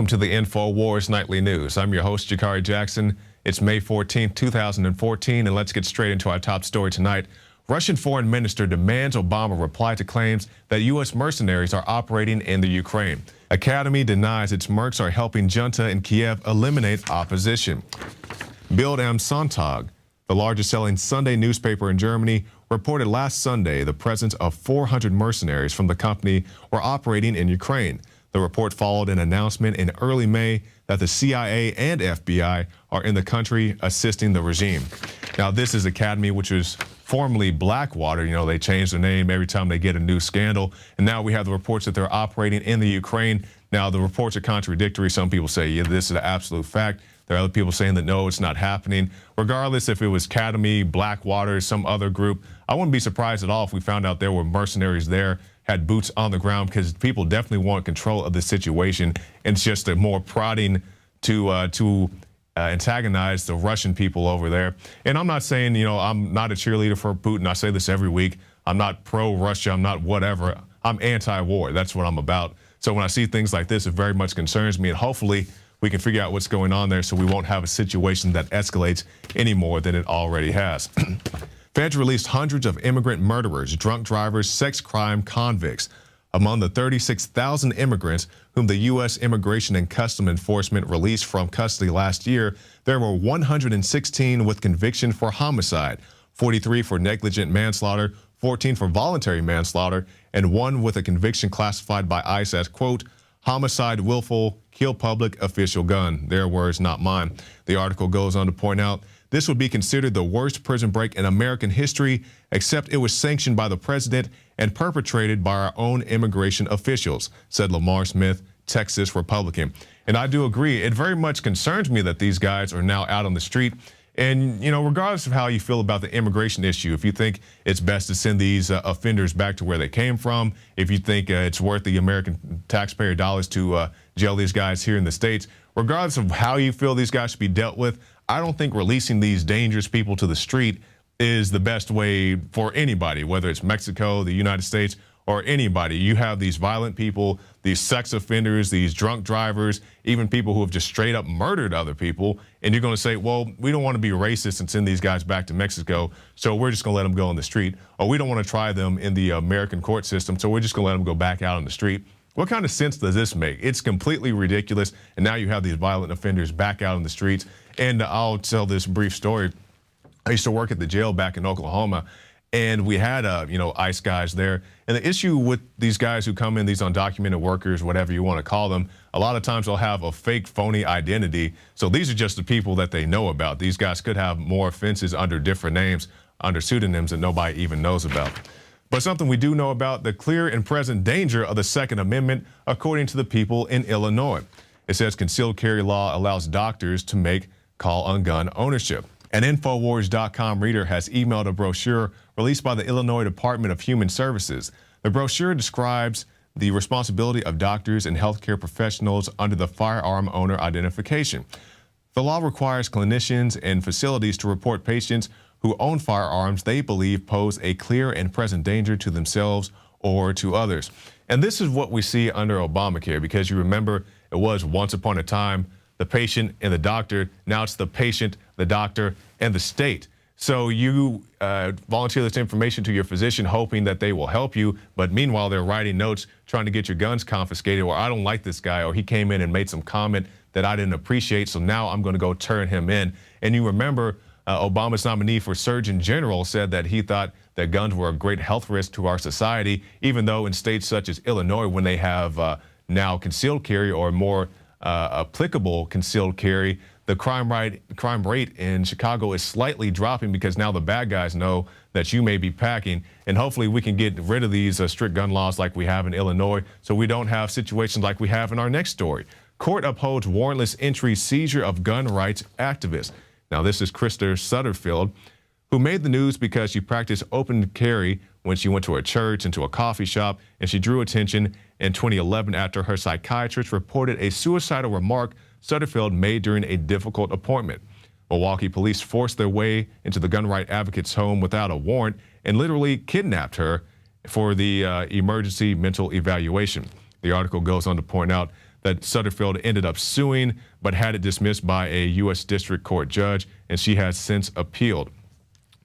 Welcome to the INFOWARS Nightly News. I'm your host, Jakari Jackson. It's May 14, 2014, and let's get straight into our top story tonight. Russian Foreign Minister demands Obama reply to claims that U.S. mercenaries are operating in the Ukraine. Academy denies its mercs are helping junta in Kiev eliminate opposition. Bild am Sonntag, the largest selling Sunday newspaper in Germany, reported last Sunday the presence of 400 mercenaries from the company were operating in Ukraine. The report followed an announcement in early May that the CIA and FBI are in the country assisting the regime. Now, this is Academy, which was formerly Blackwater. You know, they change their name every time they get a new scandal. And now we have the reports that they're operating in the Ukraine. Now, the reports are contradictory. Some people say, yeah, this is an absolute fact. There are other people saying that, no, it's not happening. Regardless if it was Academy, Blackwater, some other group, I wouldn't be surprised at all if we found out there were mercenaries there, had boots on the ground, because people definitely want control of the situation. And it's just a more prodding to antagonize the Russian people over there. And I'm not saying, you know, I'm not a cheerleader for Putin. I say this every week. I'm not pro-Russia. I'm not whatever. I'm anti-war. That's what I'm about. So when I see things like this, it very much concerns me. And hopefully we can figure out what's going on there so we won't have a situation that escalates any more than it already has. Feds released hundreds of immigrant murderers, drunk drivers, sex crime convicts. Among the 36,000 immigrants whom the U.S. Immigration and Customs Enforcement released from custody last year, there were 116 with conviction for homicide, 43 for negligent manslaughter, 14 for voluntary manslaughter, and 1 with a conviction classified by ICE as, quote, homicide, willful, kill public official gun. Their words, not mine. The article goes on to point out this would be considered the worst prison break in American history, except it was sanctioned by the president and perpetrated by our own immigration officials, said Lamar Smith, Texas Republican. And I do agree. It very much concerns me that these guys are now out on the street. And, you know, regardless of how you feel about the immigration issue, if you think it's best to send these offenders back to where they came from, if you think it's worth the American taxpayer dollars to jail these guys here in the States, regardless of how you feel these guys should be dealt with, I don't think releasing these dangerous people to the street is the best way for anybody, whether it's Mexico, the United States, or anybody. You have these violent people, these sex offenders, these drunk drivers, even people who have just straight up murdered other people. And you're going to say, well, we don't want to be racist and send these guys back to Mexico, so we're just going to let them go on the street. Or we don't want to try them in the American court system, so we're just going to let them go back out on the street. What kind of sense does this make? It's completely ridiculous. And now you have these violent offenders back out on the streets. And I'll tell this brief story. I used to work at the jail back in Oklahoma, and we had, ICE guys there. And the issue with these guys who come in, these undocumented workers, whatever you want to call them, a lot of times they'll have a fake, phony identity. So these are just the people that they know about. These guys could have more offenses under different names, under pseudonyms that nobody even knows about. But something we do know about, the clear and present danger of the Second Amendment, according to the people in Illinois. It says concealed carry law allows doctors to make call on gun ownership. An Infowars.com reader has emailed a brochure released by the Illinois Department of Human Services. The brochure describes the responsibility of doctors and healthcare professionals under the firearm owner identification. The law requires clinicians and facilities to report patients who own firearms they believe pose a clear and present danger to themselves or to others. And this is what we see under Obamacare, because you remember it was once upon a time the patient and the doctor. Now it's the patient, the doctor, and the state. So you volunteer this information to your physician hoping that they will help you, but meanwhile they're writing notes trying to get your guns confiscated, or I don't like this guy, or he came in and made some comment that I didn't appreciate, so now I'm going to go turn him in. And you remember Obama's nominee for Surgeon General said that he thought that guns were a great health risk to our society, even though in states such as Illinois, when they have now concealed carry or more applicable concealed carry, the crime rate in Chicago is slightly dropping because now the bad guys know that you may be packing. And hopefully we can get rid of these strict gun laws like we have in Illinois, so we don't have situations like we have in our next story. Court upholds warrantless entry seizure of gun rights activists. Now, this is Krista Sutterfield, who made the news because she practiced open carry when she went to a church and to a coffee shop, and she drew attention in 2011 after her psychiatrist reported a suicidal remark Sutterfield made during a difficult appointment. Milwaukee police forced their way into the gun right advocate's home without a warrant and literally kidnapped her for the emergency mental evaluation. The article goes on to point out that Sutterfield ended up suing, but had it dismissed by a U.S. District Court judge, and she has since appealed.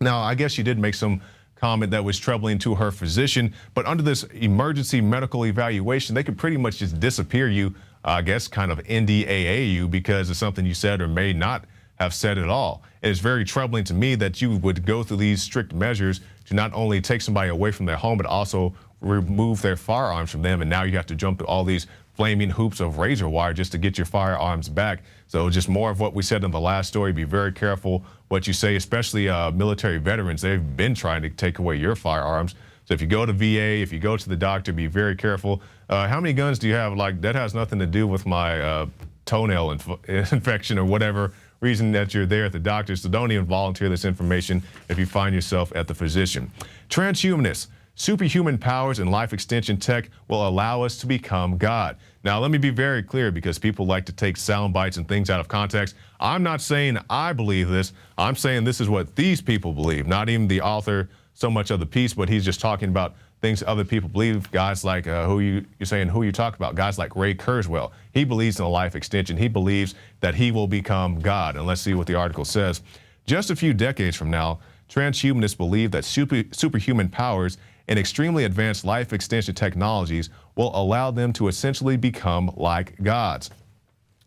Now, I guess she did make some comment that was troubling to her physician, but under this emergency medical evaluation, they could pretty much just disappear you, I guess kind of NDAA you because of something you said or may not have said at all. And it's very troubling to me that you would go through these strict measures to not only take somebody away from their home, but also remove their firearms from them. And now you have to jump through all these flaming hoops of razor wire just to get your firearms back. So just more of what we said in the last story. Be very careful what you say, especially military veterans. They've been trying to take away your firearms. So if you go to VA, if you go to the doctor, be very careful. How many guns do you have? Like, that has nothing to do with my toenail infection or whatever reason that you're there at the doctor. So don't even volunteer this information if you find yourself at the physician. Transhumanists. Superhuman powers and life extension tech will allow us to become God. Now, let me be very clear because people like to take sound bites and things out of context. I'm not saying I believe this. I'm saying this is what these people believe, not even the author so much of the piece, but he's just talking about things other people believe. Guys like you're saying who you talk about, guys like Ray Kurzweil. He believes in a life extension. He believes that he will become God. And let's see what the article says. Just a few decades from now, transhumanists believe that superhuman powers and extremely advanced life extension technologies will allow them to essentially become like gods.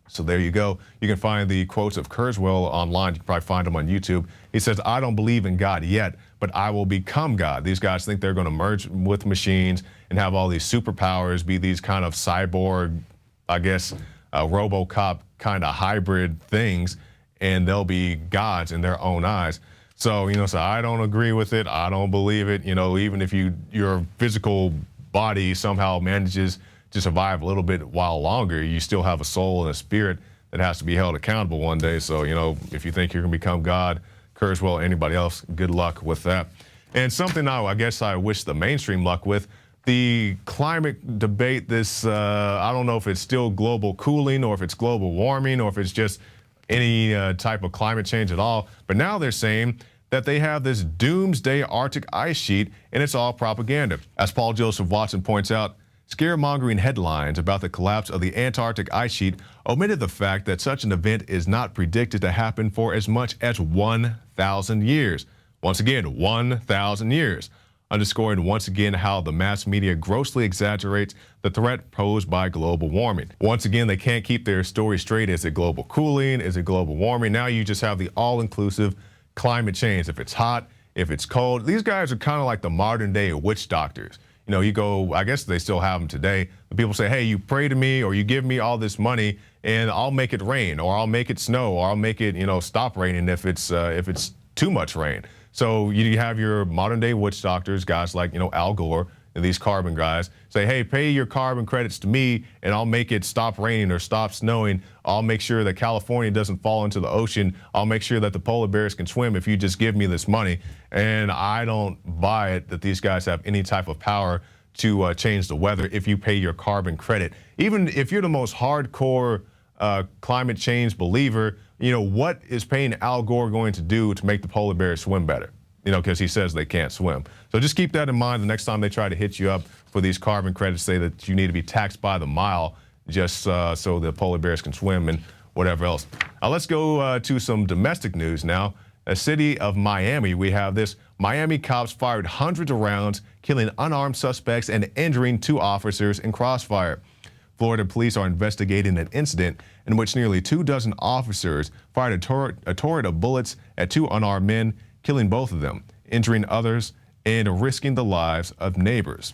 So there you go. You can find the quotes of Kurzweil online. You can probably find them on YouTube. He says, I don't believe in God yet, but I will become God. These guys think they're going to merge with machines and have all these superpowers, be these kind of cyborg, I guess, RoboCop kind of hybrid things, and they'll be gods in their own eyes. So, so I don't agree with it. I don't believe it. Even if your physical body somehow manages to survive a little bit while longer, you still have a soul and a spirit that has to be held accountable one day. So, if you think you're going to become God, Kurzweil, anybody else, good luck with that. And something I guess I wish the mainstream luck with, the climate debate, this, I don't know if it's still global cooling or if it's global warming or if it's just any type of climate change at all. But now they're saying that they have this doomsday Arctic ice sheet, and it's all propaganda. As Paul Joseph Watson points out, scaremongering headlines about the collapse of the Antarctic ice sheet omitted the fact that such an event is not predicted to happen for as much as 1,000 years. Once again, 1,000 years, underscoring once again how the mass media grossly exaggerates the threat posed by global warming. Once again, they can't keep their story straight. Is it global cooling? Is it global warming? Now you just have the all-inclusive climate change. If it's hot, if it's cold, these guys are kind of like the modern day witch doctors. You go, I guess they still have them today. The people say, hey, you pray to me or you give me all this money and I'll make it rain or I'll make it snow or I'll make it, stop raining if it's too much rain. So you have your modern day witch doctors, guys like, Al Gore and these carbon guys say, hey, pay your carbon credits to me and I'll make it stop raining or stop snowing. I'll make sure that California doesn't fall into the ocean. I'll make sure that the polar bears can swim if you just give me this money. And I don't buy it that these guys have any type of power to change the weather if you pay your carbon credit. Even if you're the most hardcore climate change believer, what is paying Al Gore going to do to make the polar bears swim better? Because he says they can't swim. So just keep that in mind the next time they try to hit you up for these carbon credits, say that you need to be taxed by the mile just so the polar bears can swim and whatever else. Now let's go to some domestic news now. A city of Miami, we have this. Miami cops fired hundreds of rounds, killing unarmed suspects and injuring 2 officers in crossfire. Florida police are investigating an incident in which nearly 24 officers fired a torrent of bullets at 2 unarmed men, killing both of them, injuring others, and risking the lives of neighbors.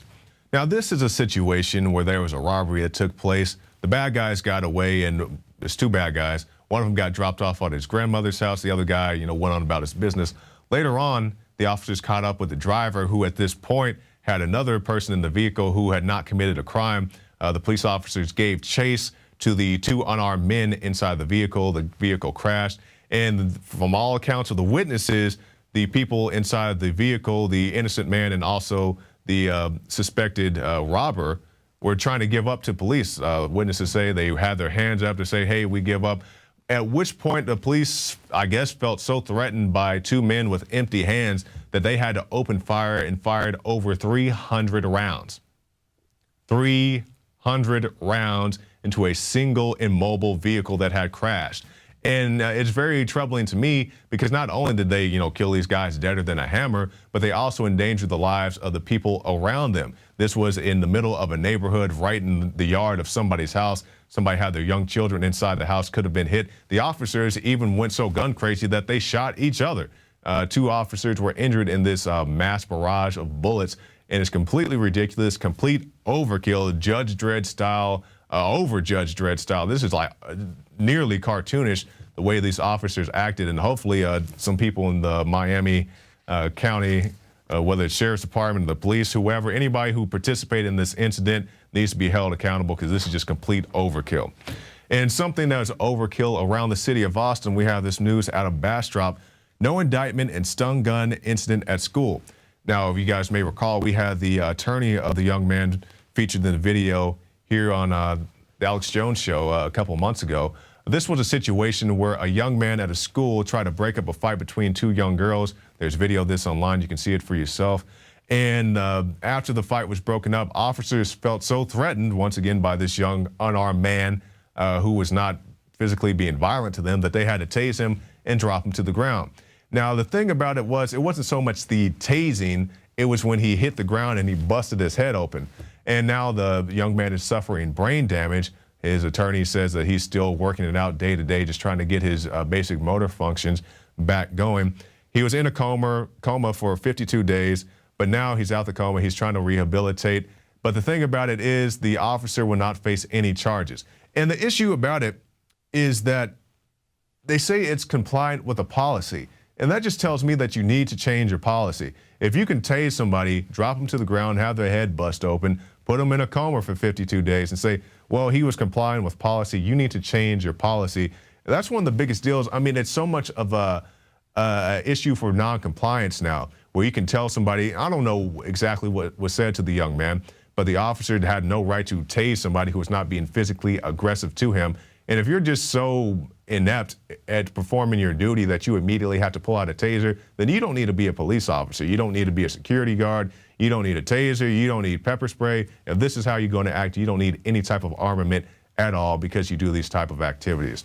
Now, this is a situation where there was a robbery that took place. The bad guys got away, and there's 2 bad guys. One of them got dropped off at his grandmother's house. The other guy, went on about his business. Later on, the officers caught up with the driver, who at this point had another person in the vehicle who had not committed a crime. The police officers gave chase to the 2 unarmed men inside the vehicle. The vehicle crashed. And from all accounts of the witnesses, the people inside the vehicle, the innocent man and also the suspected robber, were trying to give up to police. Witnesses say they had their hands up to say, hey, we give up. At which point the police, I guess, felt so threatened by 2 men with empty hands that they had to open fire and fired over 300 rounds. 300 600 rounds into a single immobile vehicle that had crashed. And it's very troubling to me because not only did they, kill these guys deader than a hammer, but they also endangered the lives of the people around them. This was in the middle of a neighborhood, right in the yard of somebody's house. Somebody had their young children inside the house, could have been hit. The officers even went so gun crazy that they shot each other. 2 officers were injured in this mass barrage of bullets, and it's completely ridiculous, complete overkill, Judge Dredd style, over Judge Dredd style. This is like nearly cartoonish, the way these officers acted, and hopefully some people in the Miami County, whether it's Sheriff's Department, the police, whoever, anybody who participated in this incident needs to be held accountable because this is just complete overkill. And something that's overkill around the city of Austin, we have this news out of Bastrop. No indictment in stun gun incident at school. Now, if you guys may recall, we had the attorney of the young man featured in the video here on the Alex Jones show a couple months ago. This was a situation where a young man at a school tried to break up a fight between 2 young girls. There's video of this online. You can see it for yourself. And after the fight was broken up, officers felt so threatened once again by this young unarmed man who was not physically being violent to them that they had to tase him and drop him to the ground. Now, the thing about it wasn't so much the tasing, it was when he hit the ground and he busted his head open. And now the young man is suffering brain damage. His attorney says that he's still working it out day to day, just trying to get his basic motor functions back going. He was in a coma for 52 days, but now he's out the coma. He's trying to rehabilitate. But the thing about it is the officer will not face any charges. And the issue about it is that they say it's compliant with a policy. And that just tells me that you need to change your policy. If you can tase somebody, drop them to the ground, have their head bust open, put them in a coma for 52 days and say, well, he was complying with policy, you need to change your policy. That's one of the biggest deals. I mean, it's so much of a issue for non-compliance now, where you can tell somebody, I don't know exactly what was said to the young man, but the officer had no right to tase somebody who was not being physically aggressive to him. And if you're just so inept at performing your duty that you immediately have to pull out a taser, then you don't need to be a police officer. You don't need to be a security guard. You don't need a taser. You don't need pepper spray. If this is how you're going to act, you don't need any type of armament at all because you do these type of activities.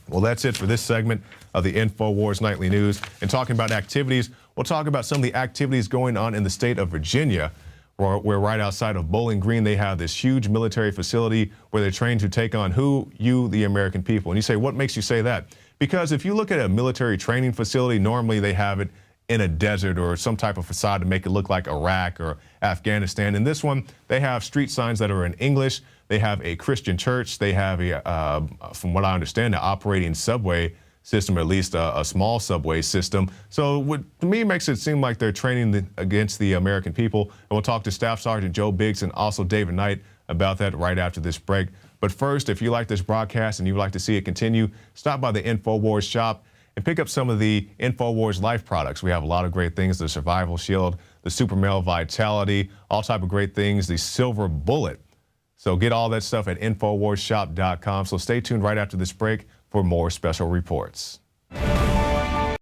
Well, that's it for this segment of the INFOWARS Nightly News. And talking about activities, we'll talk about some of the activities going on in the state of Virginia, where right outside of Bowling Green, they have this huge military facility where they're trained to take on you, the American people. And you say, what makes you say that? Because if you look at a military training facility, normally they have it in a desert or some type of facade to make it look like Iraq or Afghanistan. In this one, they have street signs that are in English. They have a Christian church. They have, from what I understand, an operating subway system, or at least a small subway system. So what to me makes it seem like they're training against the American people. And we'll talk to Staff Sergeant Joe Biggs and also David Knight about that right after this break. But first, if you like this broadcast and you'd like to see it continue, stop by the INFOWARS shop and pick up some of the INFOWARS Life products. We have a lot of great things, the Survival Shield, the Super Male Vitality, all type of great things, the Silver Bullet. So get all that stuff at INFOWARSshop.com. So stay tuned right after this break for more special reports.